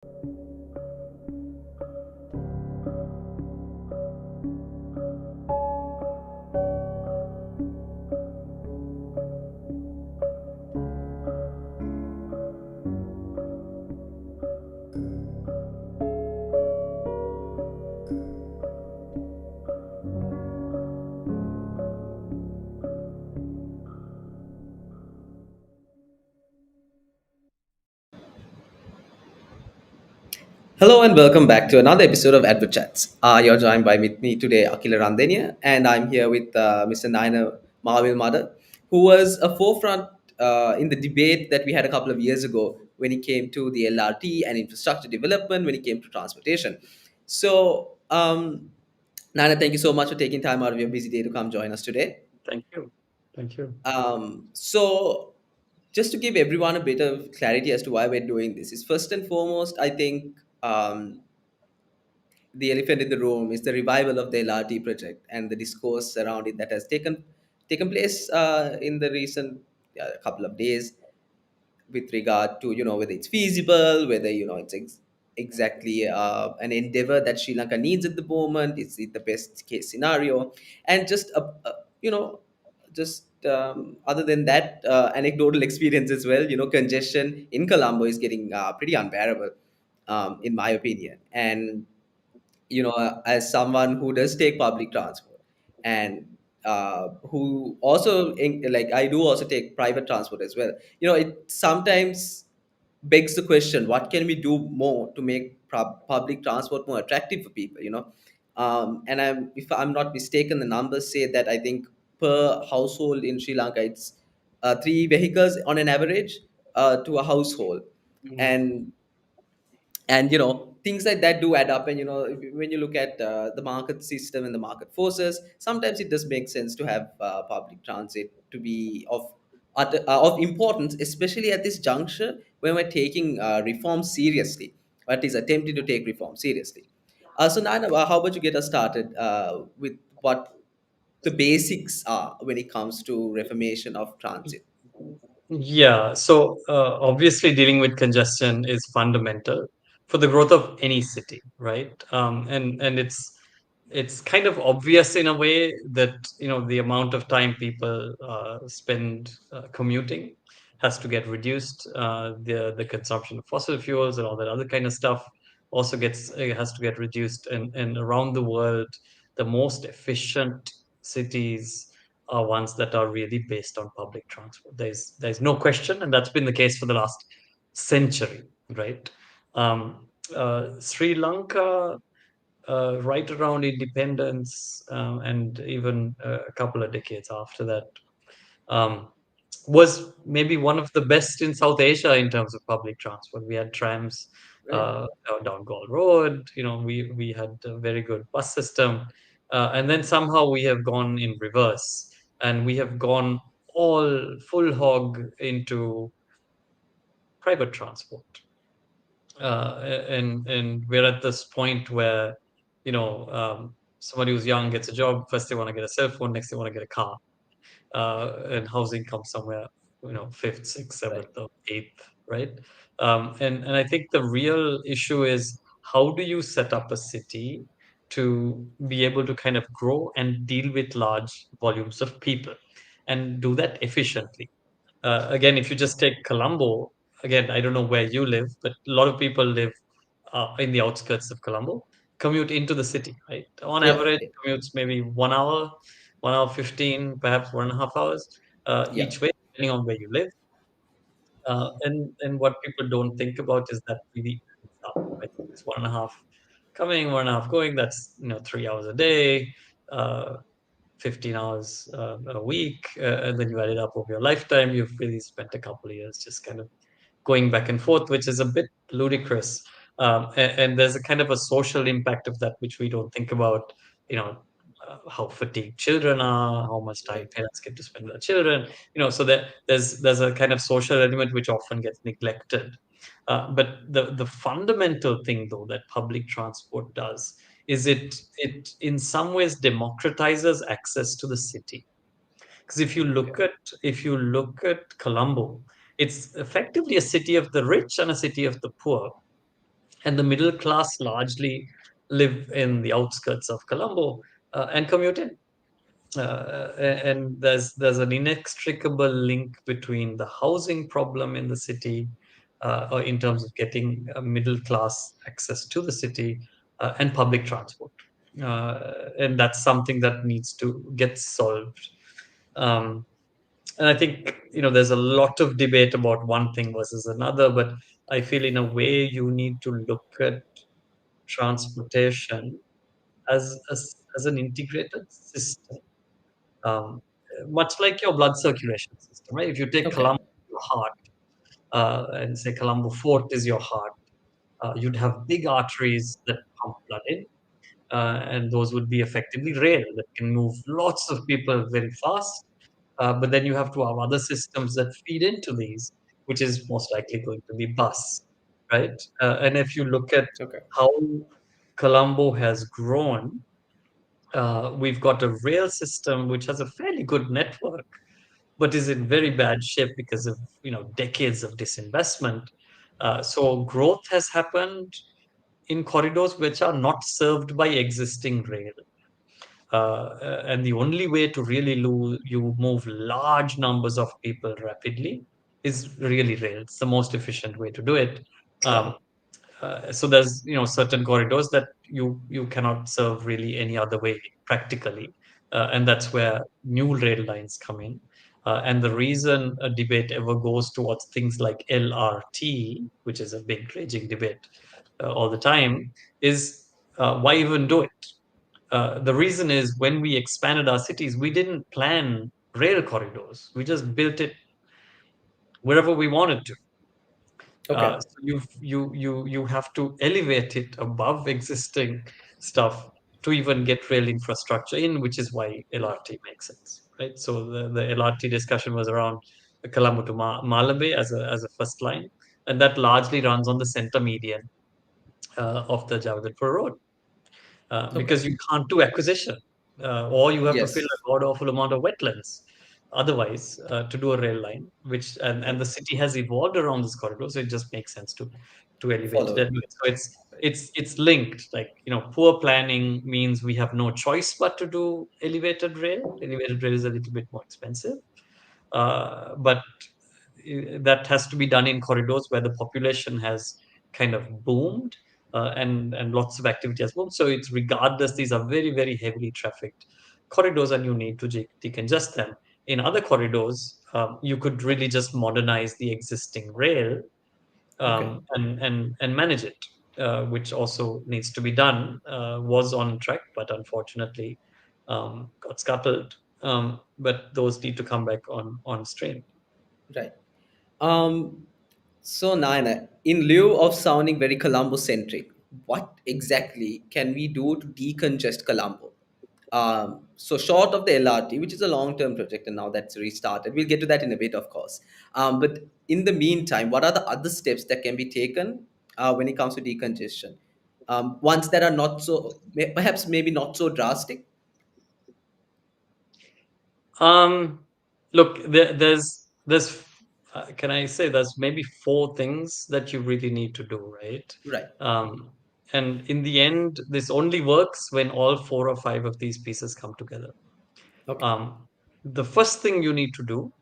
Hello and welcome back to another episode of AdvoChats. You're joined by with me today, Akhila Randeniya, and I'm here with Mr. Nayana Mawilmada, who was a forefront in the debate that we had a couple of years ago when it came to the LRT and infrastructure development, when it came to transportation. So, Nayana, thank you so much for taking time out of your busy day to come join us today. Thank you. Thank you. So, just to give everyone a bit of clarity as to why we're doing this, is first and foremost, I think. The elephant in the room is the revival of the LRT project and the discourse around it that has taken place in the recent couple of days with regard to whether it's feasible, whether it's exactly an endeavor that Sri Lanka needs at the moment. Is it the best case scenario? And just just other than that, anecdotal experience as well. Congestion in Colombo is getting pretty unbearable, in my opinion. And as someone who does take public transport and who also like I do also take private transport as well, it sometimes begs the question, what can we do more to make public transport more attractive for people, and if I'm not mistaken, the numbers say that I think per household in Sri Lanka it's three vehicles on an average to a household. Mm. And things like that do add up. And when you look at the market system and the market forces, sometimes it does make sense to have public transit to be of importance, especially at this juncture when we're taking reform seriously, or at least attempting to take reform seriously. So Nana, how about you get us started with what the basics are when it comes to reformation of transit? Yeah. So obviously, dealing with congestion is fundamental for the growth of any city, right? And it's kind of obvious in a way that the amount of time people spend commuting has to get reduced. The consumption of fossil fuels and all that other kind of stuff also has to get reduced. And around the world, the most efficient cities are ones that are really based on public transport. There's no question, and that's been the case for the last century, right? Sri Lanka, right around independence, and even a couple of decades after that, um, was maybe one of the best in South Asia in terms of public transport. We had trams Right. down Gall Road. We had a very good bus system, and then somehow we have gone in reverse, and we have gone all full hog into private transport. And we're at this point where somebody who's young gets a job. First they want to get a cell phone, next they want to get a car, and housing comes somewhere, fifth, sixth, Right. seventh, or eighth, right? And I think the real issue is, how do you set up a city to be able to kind of grow and deal with large volumes of people and do that efficiently? Again, if you just take Colombo, again, I don't know where you live, but a lot of people live in the outskirts of Colombo, commute into the city, right? On Yeah. average, commutes maybe 1 hour, 1 hour 15, perhaps 1.5 hours Yeah. each way, depending on where you live. And what people don't think about is that really adds up, right? It's 1.5 coming, 1.5 going. That's 3 hours a day, uh, 15 hours a week, and then you add it up over your lifetime. You've really spent a couple of years just kind of going back and forth, which is a bit ludicrous. And there's a kind of a social impact of that, which we don't think about. You know, how fatigued children are, how much time Right. parents get to spend with their children. So that there's a kind of social element which often gets neglected. But the fundamental thing, though, that public transport does is it in some ways democratizes access to the city. Because Okay. if you look at Colombo, it's effectively a city of the rich and a city of the poor. and the middle class largely live in the outskirts of Colombo and commute in. And there's an inextricable link between the housing problem in the city, or in terms of getting middle class access to the city, and public transport, and that's something that needs to get solved. Um, and I think, there's a lot of debate about one thing versus another, but I feel in a way you need to look at transportation as an integrated system, um, much like your blood circulation system, right? If you take Okay. Colombo, your heart, and say Colombo Fort is your heart, you'd have big arteries that pump blood in, and those would be effectively rail that can move lots of people very fast. But then you have to have other systems that feed into these, which is most likely going to be bus, right? And if you look at Okay. how Colombo has grown, we've got a rail system which has a fairly good network, but is in very bad shape because of decades of disinvestment. So growth has happened in corridors which are not served by existing rail. And the only way to really you move large numbers of people rapidly is really rail. It's the most efficient way to do it. Right. Um, so there's certain corridors that you cannot serve really any other way practically, and that's where new rail lines come in. And the reason a debate ever goes towards things like LRT, which is a big raging debate all the time, is why even do it? The reason is when we expanded our cities, we didn't plan rail corridors. We just built it wherever we wanted to. Okay. So you have to elevate it above existing stuff to even get rail infrastructure in, which is why LRT makes sense, right? So the LRT discussion was around the Colombo to Malabe as a first line, and that largely runs on the center median of the Javadalpur road, Okay. because you can't do acquisition, or you have to fill Yes. a god awful amount of wetlands otherwise to do a rail line, which and Right. the city has evolved around this corridor, so it just makes sense to elevate Follow it. it. Anyway. So Right. it's linked. Like poor planning means we have no choice but to do elevated rail. Elevated rail is a little bit more expensive, but that has to be done in corridors where the population has kind of boomed, and lots of activity has boomed. So it's regardless, these are very, very heavily trafficked corridors, and you need to decongest them. In other corridors, you could really just modernize the existing rail, Okay. and manage it, which also needs to be done. Was on track, but unfortunately got scuttled. But those need to come back on stream. Right. Um, so Nayana, in lieu of sounding very Colombo centric, what exactly can we do to decongest Colombo? So short of the LRT, which is a long-term project, and now that's restarted. We'll get to that in a bit, of course. But in the meantime, what are the other steps that can be taken when it comes to decongestion? Ones that are not so, perhaps maybe not so drastic. Um, Look, there's can I say there's maybe four things that you really need to do, right? Right. Um, and in the end, this only works when all four or five of these pieces come together. Okay. Um, the first thing you need to do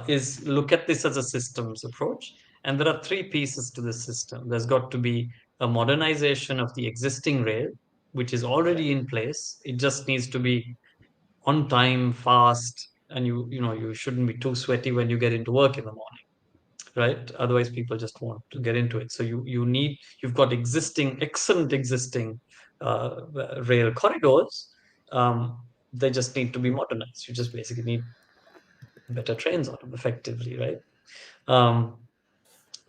is look at this as a systems approach, and there are three pieces to this system. There's got to be a modernization of the existing rail, which is Right. already in place. It just needs to be on time, fast, and you shouldn't be too sweaty when you get into work in the morning, right? Otherwise, people just want to get into it. So you've got excellent existing rail corridors. Um, they just need to be modernized. You just basically need better trains on them, effectively, right? Um,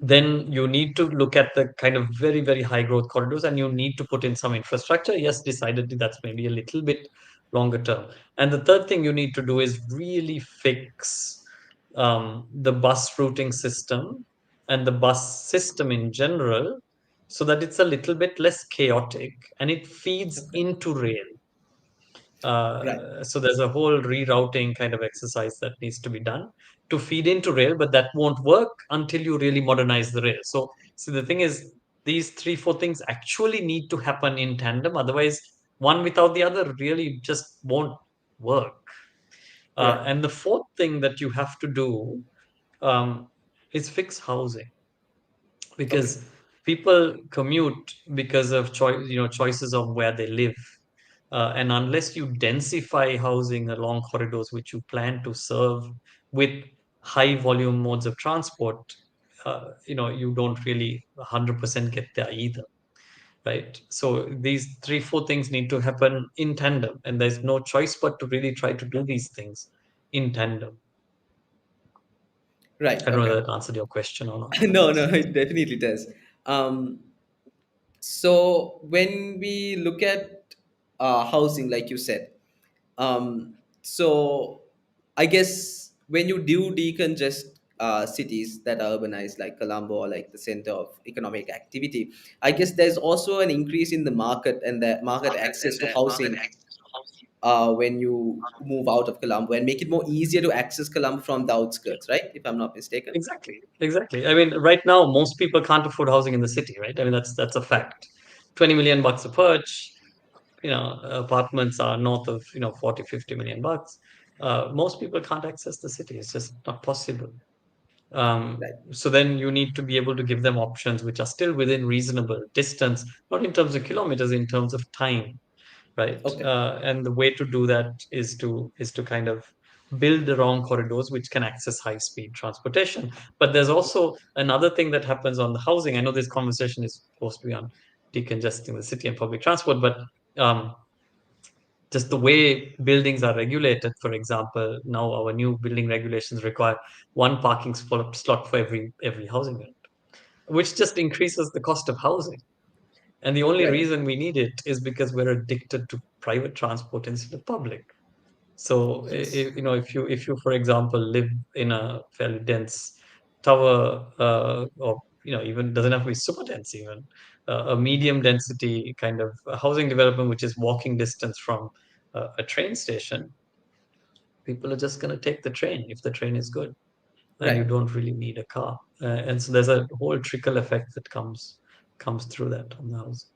then you need to look at the kind of very, very high growth corridors, and you need to put in some infrastructure. Yes, decidedly, that's maybe a little bit longer term. And the third thing you need to do is really fix the bus routing system and the bus system in general, so that it's a little bit less chaotic and it feeds Okay. into rail. Right. So there's a whole rerouting kind of exercise that needs to be done to feed into rail, but that won't work until you really modernize the rail. So the thing is, these three, four things actually need to happen in tandem. Otherwise, one without the other really just won't work. Right. And the fourth thing that you have to do um, is fix housing, Okay. because people commute because of choices of where they live, and unless you densify housing along corridors which you plan to serve with high volume modes of transport, you don't really 100% get there either, right? So these three, four things need to happen in tandem, and there's no choice but to really try to do these things in tandem. Right. I don't know Okay. whether that answered your question or not, but No, no, it definitely does. Um, so when we look at housing, like you said, so I guess when you do decongest cities that are urbanized, like Colombo or like the center of economic activity, I guess there's also an increase in the market and the market access to housing when you move out of Colombo and make it more easier to access Colombo from the outskirts, right? If I'm not mistaken. exactly, exactly. I mean, right now most people can't afford housing in the city, right? I mean, that's a Right. fact. 20 million bucks a perch, apartments are north of 40, 50 million bucks. Most people can't access the city. It's just not possible. Right. So then you need to be able to give them options which are still within reasonable distance, not in terms of kilometers, in terms of time, right? Okay. And the way to do that is to kind of build the wrong corridors which can access high speed transportation. But there's also another thing that happens on the housing. I know this conversation is supposed to be on decongesting the city and public transport, but um, just the way buildings are regulated, for example, now our new building regulations require one parking slot for every housing unit, which just increases the cost of housing. And the only Right. reason we need it is because we're addicted to private transport instead of public. So Yes. if you for example live in a fairly dense tower, or even doesn't have to be super dense, even a medium density kind of housing development which is walking distance from a train station, people are just going to take the train if the train is good, and you Right. don't really need a car. And so there's a whole trickle effect that comes through that on the house.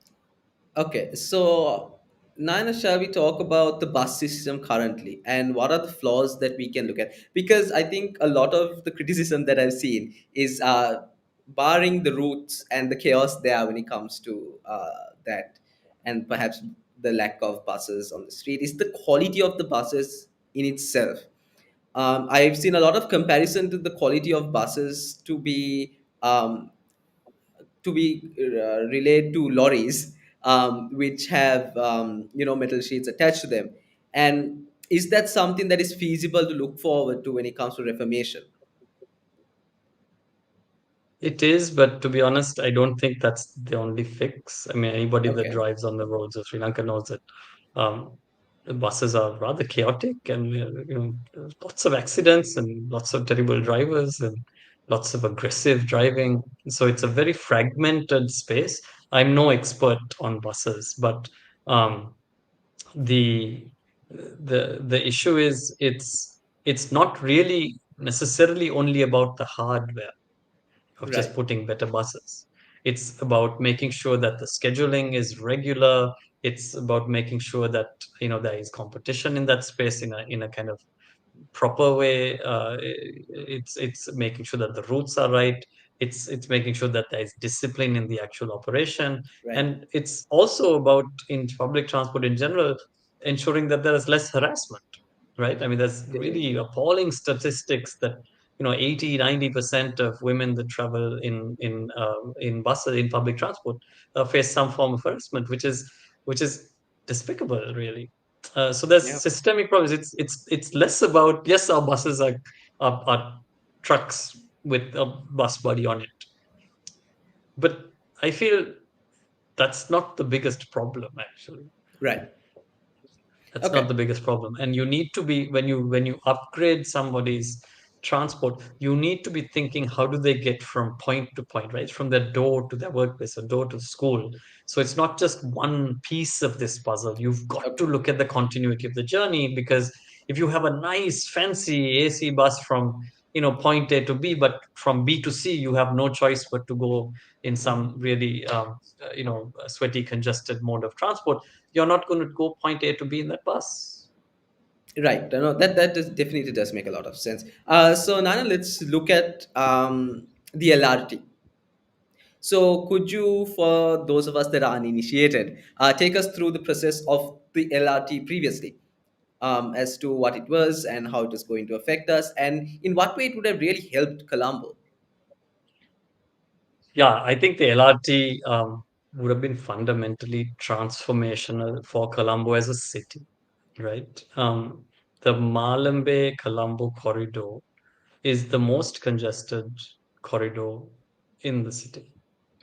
Okay, so Naina, shall we talk about the bus system currently and what are the flaws that we can look at? Because I think a lot of the criticism that I've seen is barring the routes and the chaos there when it comes to that, and perhaps the lack of buses on the street, is the quality of the buses in itself. I've seen a lot of comparison to the quality of buses to be relayed to lorries, which have metal sheets attached to them. And is that something that is feasible to look forward to when it comes to reformation? It is, but to be honest, I don't think that's the only fix. I mean, anybody that Okay, drives on the roads of Sri Lanka knows that the buses are rather chaotic, and lots of accidents and lots of terrible drivers and lots of aggressive driving. So it's a very fragmented space. I'm no expert on buses, but um, the the issue is it's not really necessarily only about the hardware of just right, putting better buses. It's about making sure that the scheduling is regular. It's about making sure that there is competition in that space in a kind of proper way. It's making sure that the routes are right. It's making sure that there is discipline in the actual operation, right. and it's also about in public transport in general ensuring that there is less harassment. Right? I mean, there's really Definitely. appalling statistics that 80-90% of women that travel in buses in public transport face some form of harassment, which is despicable, really. So there's Yeah. systemic problems. It's less about, yes, our buses are trucks with a bus body on it, but I feel that's not the biggest problem, actually. Right. That's not Okay. the biggest problem. And you need to be, when you upgrade somebody's transport, you need to be thinking, how do they get from point to point, right? From their door to their workplace or door to school. So it's not just one piece of this puzzle. You've got to Okay. look at the continuity of the journey, because if you have a nice fancy AC bus from point A to B, but from B to C, you have no choice but to go in some really, sweaty, congested mode of transport. You're not going to go point A to B in that bus. Right. No, definitely does make a lot of sense. So, Nana, let's look at the LRT. So, could you, for those of us that are uninitiated, take us through the process of the LRT previously, as to what it was and how it is going to affect us, and in what way it would have really helped Colombo? Yeah, I think the LRT would have been fundamentally transformational for Colombo as a city, right? The Malambe Colombo corridor is the most congested corridor in the city,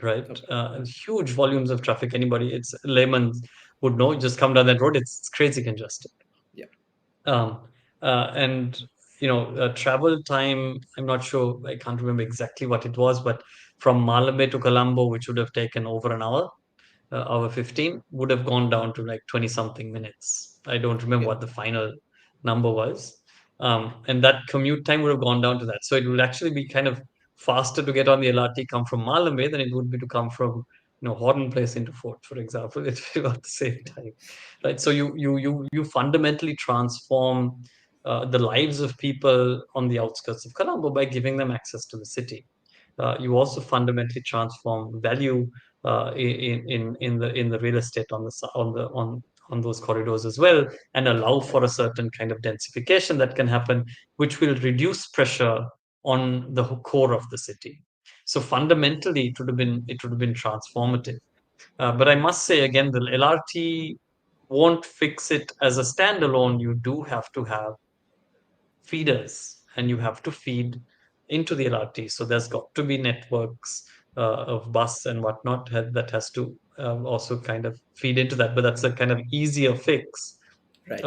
right? Okay. Huge volumes of traffic. Anybody, it's layman would know. Just come down that road; it's crazy congested. Yeah. Um, and travel time. I'm not sure. I can't remember exactly what it was, but from Malabé to Colombo, which would have taken over an hour, hour 15, would have gone down to like 20 something minutes. I don't remember Okay. what the final number was. And that commute time would have gone down to that. So it would actually be kind of faster to get on the LRT come from Malambe than it would be to come from Horton Place into Fort, for example. It's about the same time, right? So you fundamentally transform the lives of people on the outskirts of Colombo by giving them access to the city. You also fundamentally transform value in the real estate on on those corridors as well, and allow for a certain kind of densification that can happen, which will reduce pressure on the core of the city. So fundamentally, it would have been transformative. But I must say again, the LRT won't fix it as a standalone. You do have to have feeders, and you have to feed into the LRT. So there's got to be networks of bus and whatnot that has to also kind of feed into that. But that's a kind of easier fix Right.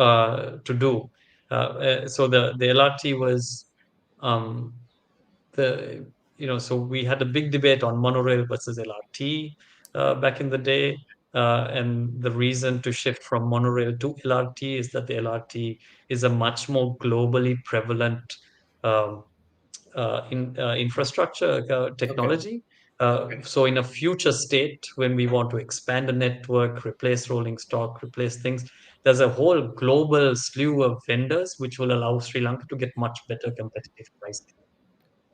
to do. So the LRT was um, the so we had a big debate on monorail versus LRT back in the day, and the reason to shift from monorail to LRT is that the LRT is a much more globally prevalent um, infrastructure Okay. technology. So in a future state, when we want to expand a network, replace rolling stock, replace things, there's a whole global slew of vendors which will allow Sri Lanka to get much better competitive pricing.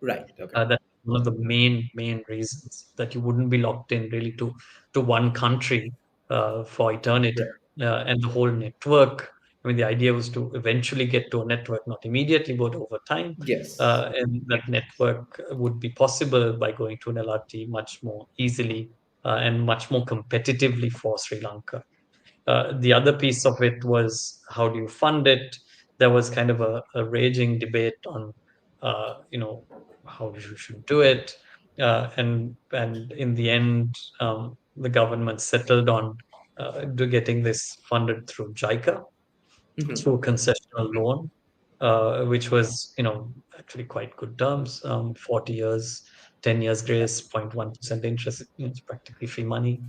Right. Okay. That's one of the main reasons that you wouldn't be locked in really to one country for eternity. Right. And the whole network. I mean, the idea was to eventually get to a network, not immediately, but over time. Yes. And that network would be possible by going to an LRT much more easily and much more competitively for Sri Lanka. The other piece of it was, how do you fund it? There was kind of a raging debate on, how you should do it, and in the end, the government settled on getting this funded through JICA, Hmm. through concessional loan, which was, actually quite good terms. 40 years, 10 years grace, 0.1% interest. It's practically free money.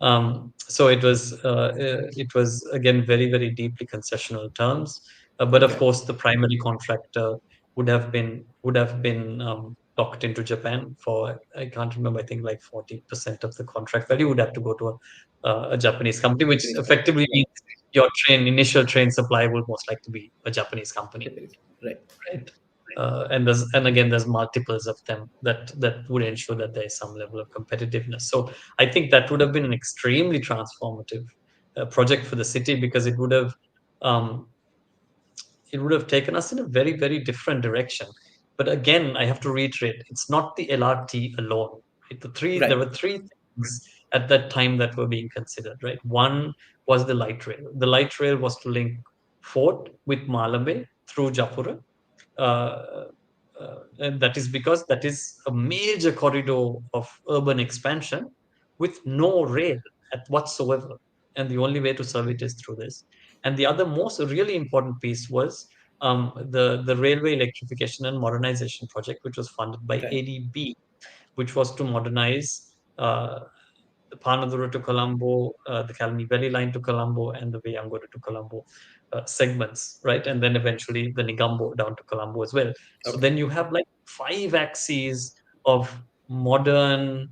So it was again very, very deeply concessional terms. But of Okay. course, the primary contractor would have been locked into Japan for, I can't remember, I think like 40% of the contract value would have to go to a Japanese company, which Japanese company. effectively Right. means your initial train supply will most likely be a Japanese company, Japanese. Right. right? And again, there's multiples of them that would ensure that there is some level of competitiveness. So I think that would have been an extremely transformative project for the city, because um, it would have taken us in a very, very different direction. But again, I have to reiterate, it's not the LRT alone. Right? There Right. were three things at that time that were being considered. Right, one was the light rail. The light rail was to link Fort with Malambe through Japura, uh, and that is because that is a major corridor of urban expansion with no rail whatsoever, and the only way to serve it is through this. And the other most really important piece was the railway electrification and modernization project, which was funded by Right. ADB, which was to modernize the Panadura to Colombo, the Kalani Valley line to Colombo, and the Vayangora to Colombo. segments, right? And then eventually the Nigambo down to Colombo as well. So Okay. then you have like five axes of modern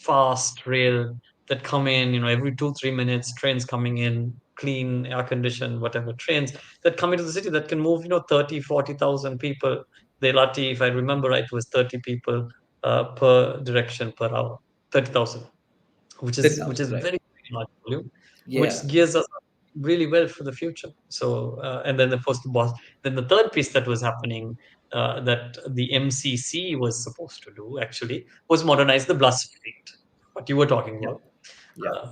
fast rail that come in, every 2 3 minutes, trains coming in, clean, air conditioned, whatever trains that come into the city that can move 30 40,000 people. The LRT, if I remember right, was 30 people per direction per hour. 30,000, which is 30,000, right? very, very large volume, Yeah. which gears us up really well for the future. So, and then of course then the third piece that was happening, that the MCC was supposed to do actually, was modernize the bus fleet. What you were talking Yeah. about,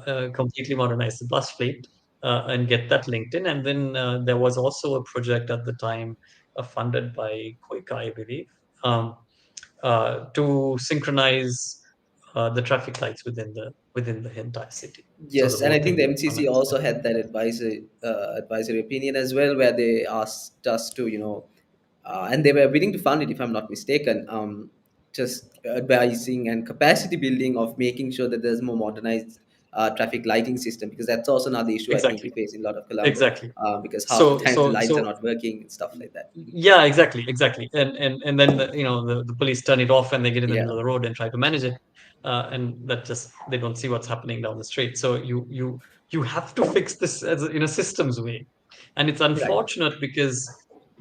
Yeah. completely modernize the bus fleet, and get that linked in. And then there was also a project at the time, funded by Koika, I believe, um, to synchronize the traffic lights within the entire city. So the Yes, and whole I think thing the would MCC harmonize. also had that advisory opinion as well, where they asked us to, and they were willing to fund it, if I'm not mistaken. Just advising and capacity building of making sure that there's more modernized traffic lighting system, because that's also another issue I think we Exactly, face in a lot of Colombo, exactly. because half the So time the so lights are so not working and stuff like that. yeah, exactly. And then the police turn it off and they get in the middle Yeah. of the road and try to manage it, and that just they don't see what's happening down the street. So you have to fix this in a systems way, and it's Right. unfortunate because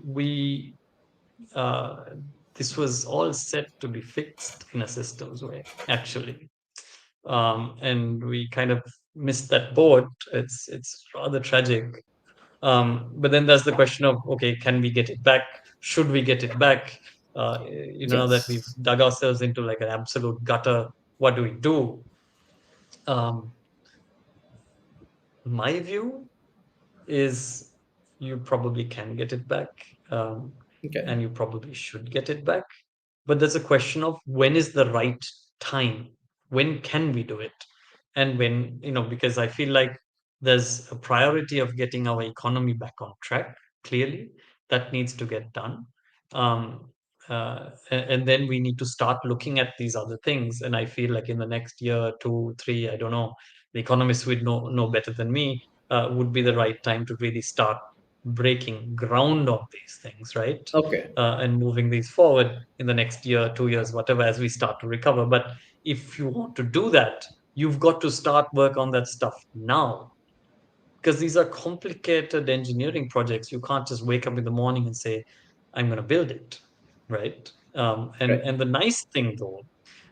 we uh, this was all set to be fixed in a systems way actually, and we kind of missed that boat. It's rather tragic. But then there's the question of, okay, can we get it back? Should we get it back? Now that we've Yes. dug ourselves into like an absolute gutter, what do we do? Um, my view is you probably can get it back, um, Okay. and you probably should get it back. But there's a question of when is the right time? When can we do it? And because I feel like there's a priority of getting our economy back on track, clearly, that needs to get done. Um, and then we need to start looking at these other things. And I feel like in the next year, two, three, I don't know, the economists would know better than me, would be the right time to really start breaking ground on these things, right? Okay. And moving these forward in the next year, 2 years, whatever, as we start to recover. But if you want to do that, you've got to start work on that stuff now, because these are complicated engineering projects. You can't just wake up in the morning and say, I'm going to build it, right? And Right. and the nice thing, though,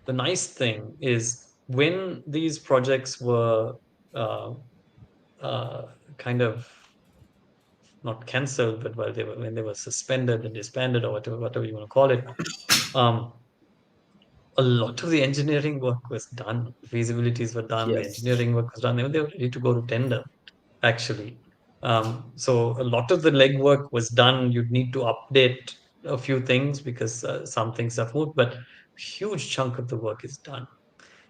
the nice thing is when these projects were uh, uh, kind of not cancelled, but while when they were suspended and disbanded, or whatever you want to call it, um, a lot of the engineering work was done. Feasibilities were done. The Yes. engineering work was done. They were ready to go to tender, actually. So a lot of the legwork was done. You'd need to update a few things because some things have moved, but huge chunk of the work is done.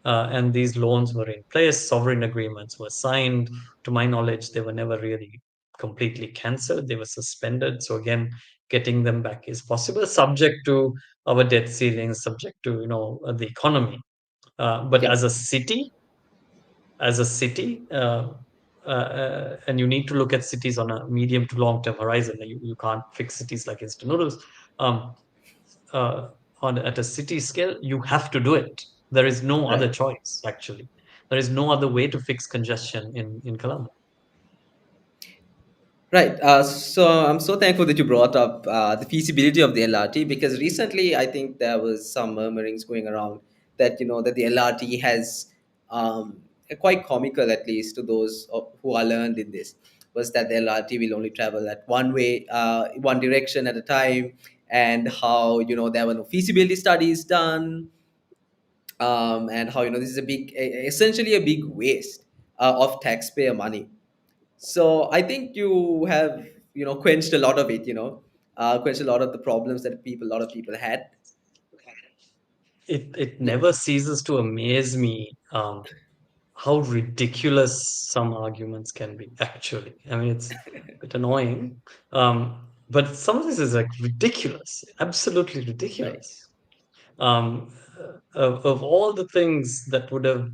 And these loans were in place, sovereign agreements were signed. To my knowledge, they were never really completely cancelled, they were suspended. So, again, getting them back is possible, subject to our debt ceilings, subject to the economy. But Yeah. as a city, and you need to look at cities on a medium to long term horizon. You can't fix cities like instant noodles. Um, uh, at a city scale, you have to do it. There is no other Right. choice, actually. There is no other way to fix congestion in Colombo. Right. So I'm so thankful that you brought up the feasibility of the LRT, because recently I think there was some murmurings going around that that the LRT has quite comical, at least to those who are learned in this, was that the LRT will only travel at one way, one direction at a time, and how there were no feasibility studies done, and how this is essentially a big waste of taxpayer money. So I think you have quenched a lot of it, quenched a lot of the problems that a lot of people had. It Yeah. never ceases to amaze me, how ridiculous some arguments can be, actually. I mean, it's a bit annoying. But some of this is like ridiculous, absolutely Right. ridiculous. Um, of all the things that would have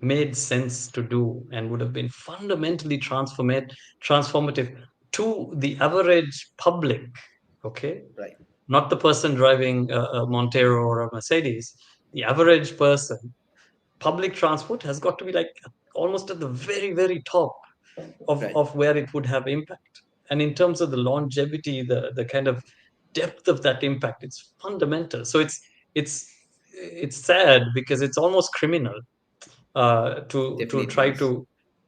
made sense to do and would have been fundamentally transformative, to the average public, okay, Right. not the person driving a Montero or a Mercedes, the average person, public transport has got to be like almost at the very, very top Right. of where it would have impact. And in terms of the longevity, the kind of depth of that impact, it's fundamental. So it's it's sad because it's almost criminal to Definitely try is. to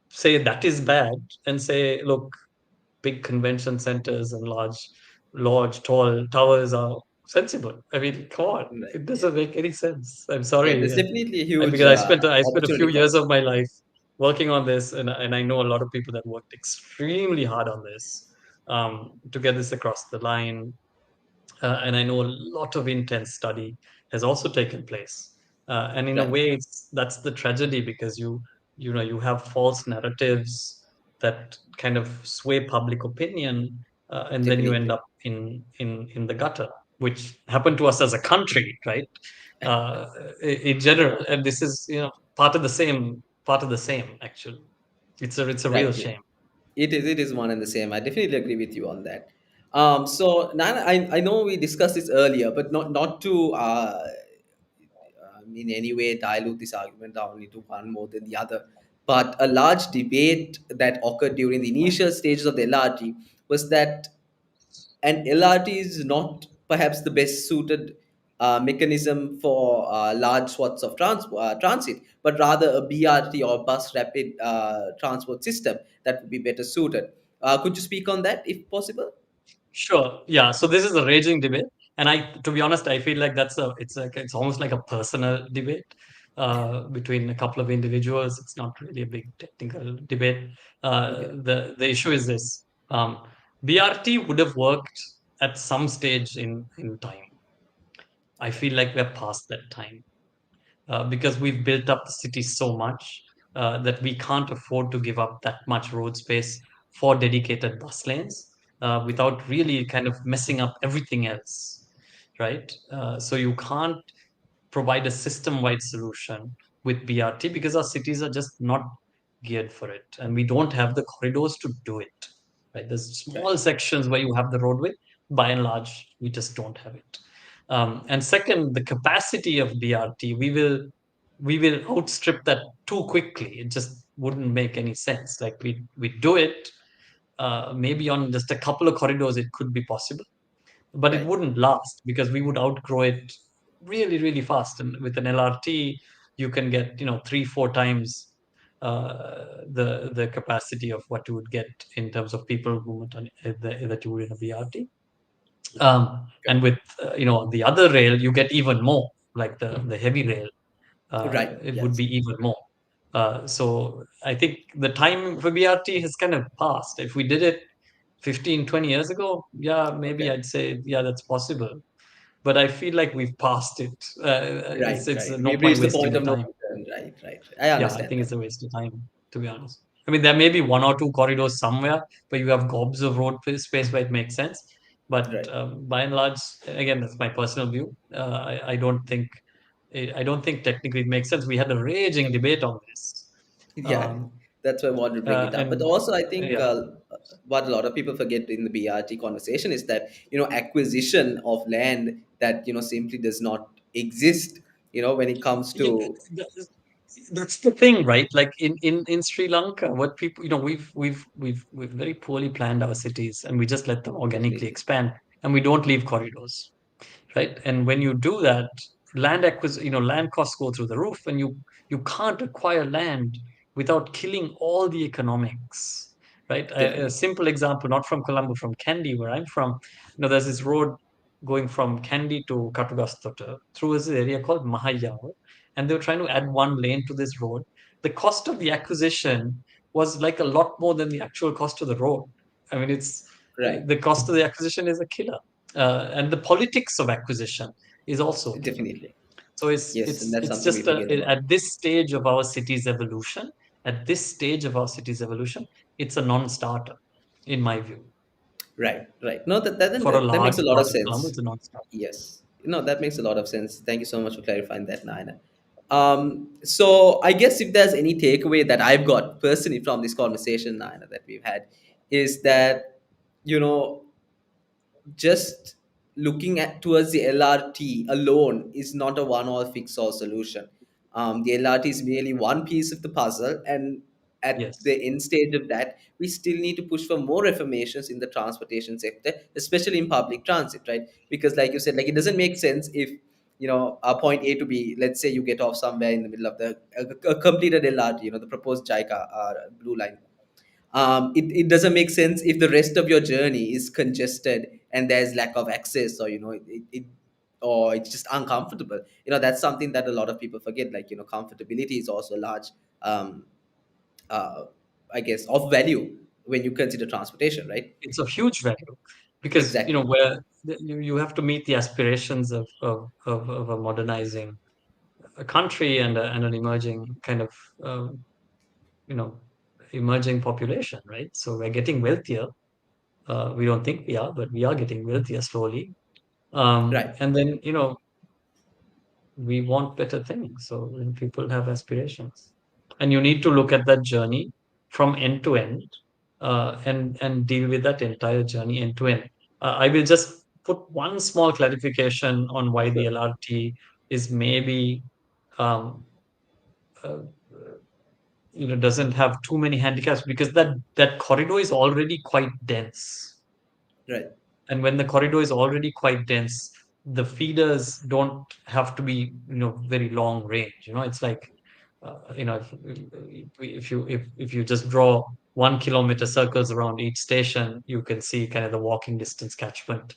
say that is bad and say, look, big convention centers and large, tall towers are sensible. I mean, come on, Right. it Yeah. doesn't make any sense. I'm Yeah. sorry, There's definitely a huge because I spent a few opportunity years cost. of my life working on this, and I know a lot of people that worked extremely hard on this to get this across the line. And I know a lot of intense study has also taken place. And in a Right. way, that's the tragedy because you have false narratives that kind of sway public opinion, and then you end Definitely. up in the gutter, which happened to us as a country, right? Uh, in general, and this is part of the same actually. It's a real Right. Yeah. shame. It is one and the same. I definitely agree with you on that. So Nana, I know we discussed this earlier, but not to in any way dilute this argument down into one more than the other. But a large debate that occurred during the initial stages of the LRT was that an LRT is not perhaps the best suited mechanism for large swaths of transit, but rather a BRT or bus rapid transport system that would be better suited. Could you speak on that if possible? Sure. Yeah. So this is a raging debate, and to be honest, I feel like it's almost like a personal debate between a couple of individuals. It's not really a big technical debate. Okay. The issue is this: BRT would have worked at some stage in time. I Okay. feel like we're past that time because we've built up the city so much that we can't afford to give up that much road space for dedicated bus lanes Okay. without really kind of messing up everything else, right? So you can't provide a system-wide solution with BRT because our cities are just not geared for it, and we don't have the corridors to do it. Right? There's Right. small sections where you have the roadway. By and large, we just don't have it. And second, the capacity of BRT, we will outstrip that too quickly. It just wouldn't make any sense. Like we do it maybe on just a couple of corridors, it could be possible, but it Right. wouldn't last because we would outgrow it really, really fast. And with an LRT, you can get 3-4 times the capacity of what you would get in terms of people movement that you would in a BRT. Okay. And with the other rail, you get even more, like the heavy rail. Right. It would Yes. be even more. So I think the time for BRT has kind of passed. If we did it 15, 20 years ago, yeah, maybe Okay. I'd say, yeah, that's possible. But I feel like we've passed it. Right. It's Right. no We've point reached the wasting point the of no time. return. Right. Right. I Yeah, I understand think that. it's a waste of time, to be honest. I mean, there may be one or two corridors somewhere where you have gobs of road space where it makes sense. But Right. by and large, again, that's my personal view. I don't think technically it makes sense. We had a raging debate on this. Yeah, Um, that's why I wanted to bring it up. But and also, I think yeah, what a lot of people forget in the BRT conversation is that acquisition of land that simply does not exist. When it comes yeah, to that's the thing, right? Like in Sri Lanka, what people, we've very poorly planned our cities, and we just let them organically definitely expand, and we don't leave corridors, right? And when you do that, land costs go through the roof, and you can't acquire land without killing all the economics, right? A definitely simple example, not from Colombo, from Kandy, where I'm from. There's this road going from Kandy to Katugastota through this area called Mahayao, and they were trying to add one lane to this road. The cost of the acquisition was like a lot more than the actual cost of the road. I mean, it's right. the cost of the acquisition is a killer, and the politics of acquisition is also a killer. Definitely So it's yes, and it's that's it's something we just forget about. at this stage of our city's evolution, at this stage of our city's evolution, it's a non-starter, in my view. Right, right. No, For a that makes large a lot of part of Colombo, sense. it's a non-starter. Yes. No, that makes a lot of sense. Thank you so much for clarifying that, Naina. So I guess if there's any takeaway that I've got personally from this conversation, Naina, that we've had, is that you know, just looking at towards the LRT alone is not a one all fix all solution. The LRT is merely one piece of the puzzle, and at Yes. the end stage of that, we still need to push for more reformations in the transportation sector, especially in public transit, right? Because, like you said, like it doesn't make sense if, point A to B. Let's say you get off somewhere in the middle of the a completed LRT, the proposed JICA blue line. It doesn't make sense if the rest of your journey is congested and there's lack of access, or or it's just uncomfortable. That's something that a lot of people forget. Like, comfortability is also a large, um, uh, I guess, of value when you consider transportation, right? It's of huge value because, Exactly. you have to meet the aspirations of a modernizing a country and an emerging kind of, um, you know, emerging population, right? So we're getting wealthier. We don't think we are, but we are getting wealthier slowly. Right. And then, we want better things. So when people have aspirations, and you need to look at that journey from end to end, and deal with that entire journey end to end. I will just put one small clarification on why the Sure. LRT is maybe, um, uh, doesn't have too many handicaps, because that corridor is already quite dense. Right. And when the corridor is already quite dense, the feeders don't have to be, very long range. It's like, if you just draw 1 kilometer circles around each station, you can see kind of the walking distance catchment,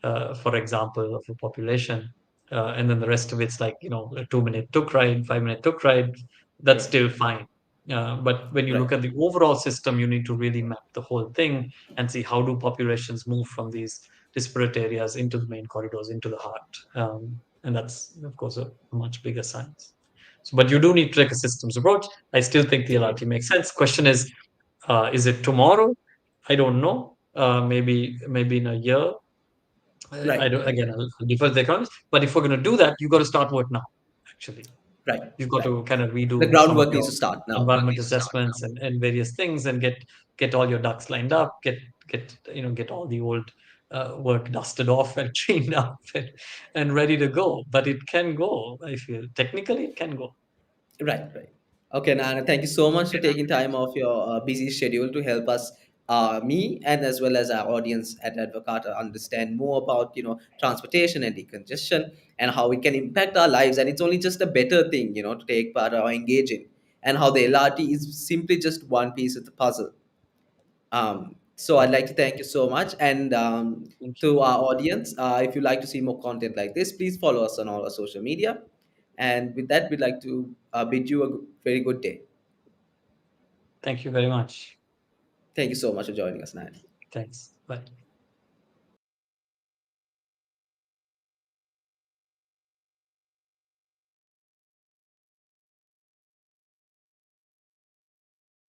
for example, of a population. And then the rest of it's like, a 2 minute took ride, 5 minute took ride. That's Right. still fine. But when you Right. look at the overall system, you need to really map the whole thing and see how do populations move from these disparate areas into the main corridors, into the heart. And that's, of course, a much bigger science. So, but you do need to take a systems approach. I still think the Mhm. LRT makes sense. Question is it tomorrow? I don't know. Maybe in a year. I Right. don't. Again, I'll defer to the economics. But if we're going to do that, you got to start work now. Actually, Right. you've got Right. to kind of The redo some of groundwork needs your to start now. environment assessments and various things, and get all your ducks lined up. Get all the old work dusted off and cleaned up and ready to go. But it can go. I feel technically it can go. Right, right. Okay, Nana, thank you so much for taking time off your busy schedule to help us, me, and as well as our audience at Advocata understand more about, transportation and decongestion and how it can impact our lives. And it's only just a better thing, to take part or engage in, and how the LRT is simply just one piece of the puzzle. So Yeah. I'd like to thank you so much. And Thank you. to our audience, if you'd like to see more content like this, please follow us on all our social media. And with that, we'd like to bid you a very good day. Thank you very much. Thank you so much for joining us, Nat. Thanks. Bye.